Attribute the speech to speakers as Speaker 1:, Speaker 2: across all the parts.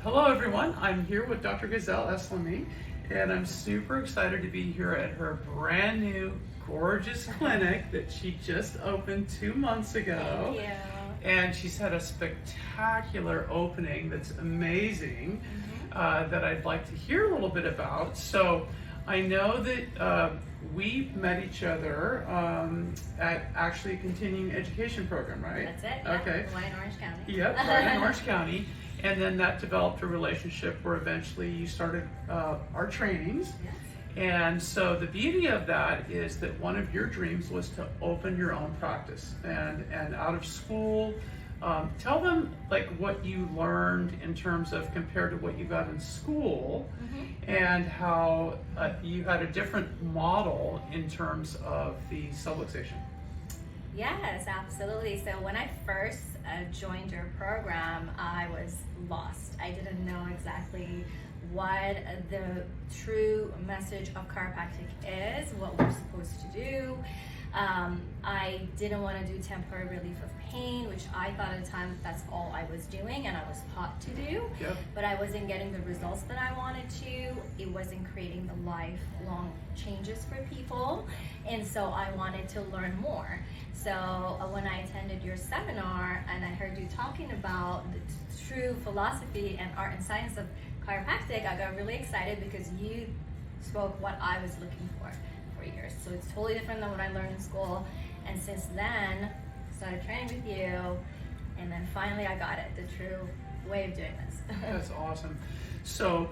Speaker 1: Hello everyone, I'm here with Dr. Gazelle Eslamy, and I'm super excited to be here at her brand new, gorgeous clinic that she just opened 2 months ago.
Speaker 2: Thank you.
Speaker 1: And she's had a spectacular opening that's amazing, that I'd like to hear a little bit about. So I know that we met each other at actually a continuing education program, right?
Speaker 2: That's it. Yeah.
Speaker 1: Okay.
Speaker 2: Right in Orange County.
Speaker 1: Yep, right in Orange County. And then that developed a relationship where eventually you started our trainings.
Speaker 2: Yes.
Speaker 1: And so the beauty of that is that one of your dreams was to open your own practice. And out of school, tell them like what you learned in terms of compared to what you got in school, and how you had a different model in terms of the subluxation.
Speaker 2: Yes, absolutely. So when I first joined your program, I was lost. I didn't know exactly what the true message of chiropractic is, what we're supposed to do. I didn't want to do temporary relief of pain, which I thought at the time that's all I was doing and I was taught to do.
Speaker 1: Yep.
Speaker 2: But I wasn't getting the results that I wanted to. It wasn't creating the lifelong changes for people. And so I wanted to learn more. So when I attended your seminar and I heard you talking about the true philosophy and art and science of chiropractic, I got really excited because you spoke what I was looking for years. So it's totally different than what I learned in school. And since then, started training with you, and then finally I got it, the true way of doing this.
Speaker 1: That's awesome. So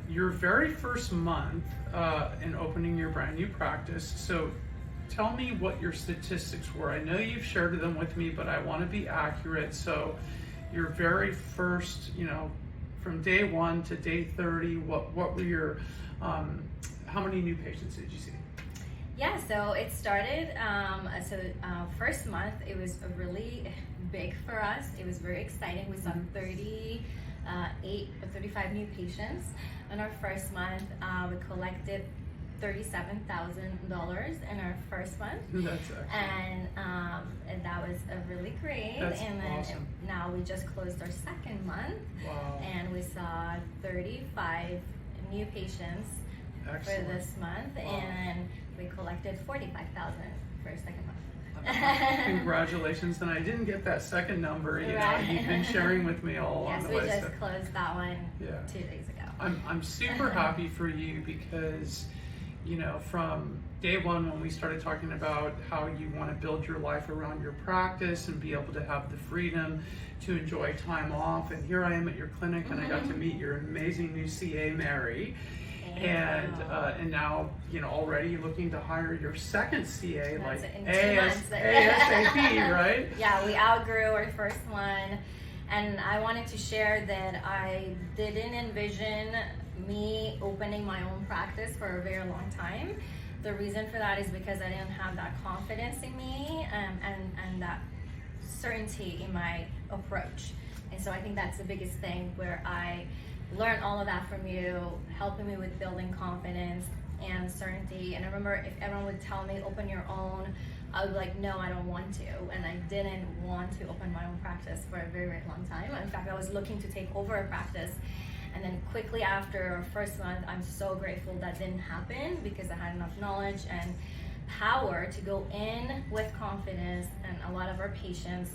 Speaker 1: your very first month in opening your brand new practice, so tell me what your statistics were. I know you've shared them with me, but I want to be accurate. So your very first, from day 1 to day 30, what were your, how many new patients did you see?
Speaker 2: Yeah, so it started, first month, it was really big for us. It was very exciting. We saw 38 or 35 new patients. In our first month, we collected $37,000 in our first month.
Speaker 1: That's excellent.
Speaker 2: And that was really great.
Speaker 1: That's
Speaker 2: and then
Speaker 1: awesome.
Speaker 2: Now we just closed our second month.
Speaker 1: Wow.
Speaker 2: And we saw 35 new patients for
Speaker 1: Excellent.
Speaker 2: this month.
Speaker 1: Wow.
Speaker 2: And we collected $45,000 for our second month.
Speaker 1: Congratulations, and I didn't get that second number.
Speaker 2: Right.
Speaker 1: You've been sharing with me all along
Speaker 2: Yes,
Speaker 1: the
Speaker 2: we
Speaker 1: way.
Speaker 2: just closed that one 2 days ago.
Speaker 1: I'm super happy for you because, from day one when we started talking about how you want to build your life around your practice and be able to have the freedom to enjoy time off, and here I am at your clinic, and I got to meet your amazing new CA, Mary. And now, already looking to hire your second CA,
Speaker 2: That's
Speaker 1: like
Speaker 2: in 2 months.
Speaker 1: ASAP, right?
Speaker 2: Yeah, we outgrew our first one, and I wanted to share that I didn't envision me opening my own practice for a very long time. The reason for that is because I didn't have that confidence in me and that certainty in my approach. And so I think that's the biggest thing where I learned all of that from you, helping me with building confidence and certainty. And I remember if everyone would tell me, open your own, I would be like, no, I don't want to. And I didn't want to open my own practice for a very, very long time. In fact, I was looking to take over a practice. And then quickly after our first month, I'm so grateful that didn't happen because I had enough knowledge and power to go in with confidence. And a lot of our patients,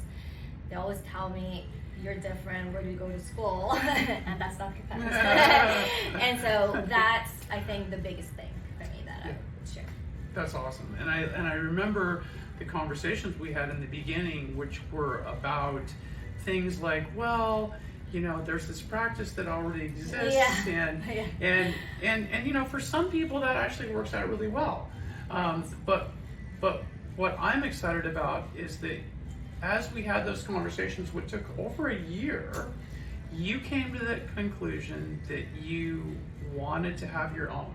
Speaker 2: they always tell me, you're different, where do you go to school? And that's not competitive. And so that's, I think, the biggest thing for me that I would share.
Speaker 1: That's awesome. And I remember the conversations we had in the beginning, which were about things like, well, there's this practice that already exists, and for some people that actually works out really well. But what I'm excited about is that as we had those conversations, which took over a year, you came to the conclusion that you wanted to have your own.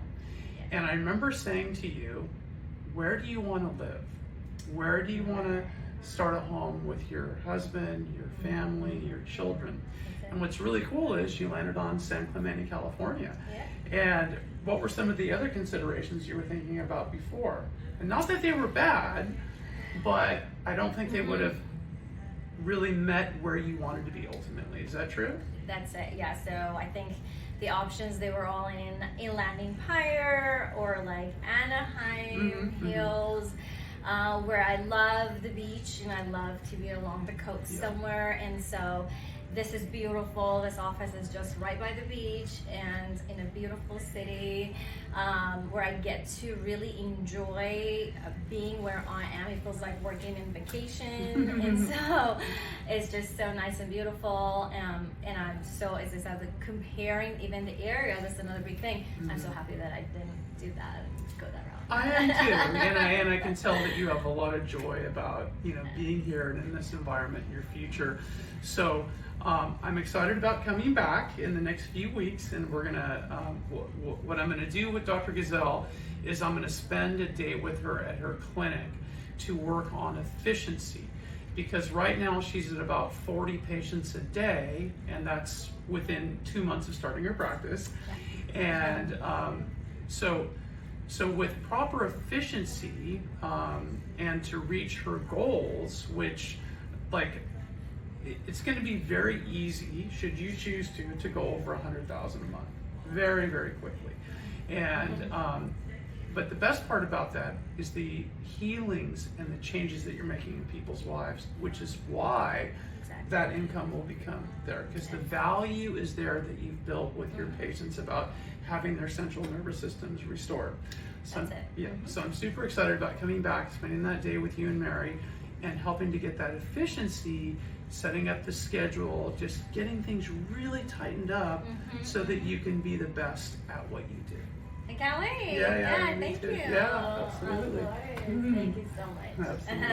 Speaker 1: And I remember saying to you, where do you want to live? Where do you want to start a home with your husband, your family, your children? And what's really cool is you landed on San Clemente, California.
Speaker 2: Yeah.
Speaker 1: And what were some of the other considerations you were thinking about before? And not that they were bad, but I don't think they would have really met where you wanted to be ultimately. Is that true?
Speaker 2: That's it. Yeah. So I think the options, they were all in Landing Pyre or like Anaheim Hills, where I love the beach and I love to be along the coast somewhere. And so this is beautiful. This office is just right by the beach and in a beautiful city, where I get to really enjoy being where I am. It feels like working in vacation. And so it's just so nice and beautiful. And I'm so, as I said, comparing even the area, that's another big thing. I'm so happy that I didn't do that and go that route.
Speaker 1: I am too, and I can tell that you have a lot of joy about, you know, being here and in this environment in your future. So I'm excited about coming back in the next few weeks, and we're gonna what I'm gonna do with Dr. Gazelle is I'm gonna spend a day with her at her clinic to work on efficiency, because right now she's at about 40 patients a day, and that's within 2 months of starting her practice. And so with proper efficiency, and to reach her goals, which, like, it's going to be very easy, should you choose to go over 100,000 a month, very, very quickly. And but the best part about that is the healings and the changes that you're making in people's lives, which is why that income will become there, because the value is there that you've built with your patients about having their central nervous systems restored. So,
Speaker 2: That's it.
Speaker 1: Yeah, so I'm super excited about coming back, spending that day with you and Mary, and helping to get that efficiency, setting up the schedule, just getting things really tightened up so that you can be the best at what you do.
Speaker 2: I can't wait.
Speaker 1: Yeah,
Speaker 2: Thank
Speaker 1: too.
Speaker 2: you.
Speaker 1: Yeah, absolutely.
Speaker 2: Of course. Thank you so much.
Speaker 1: Absolutely.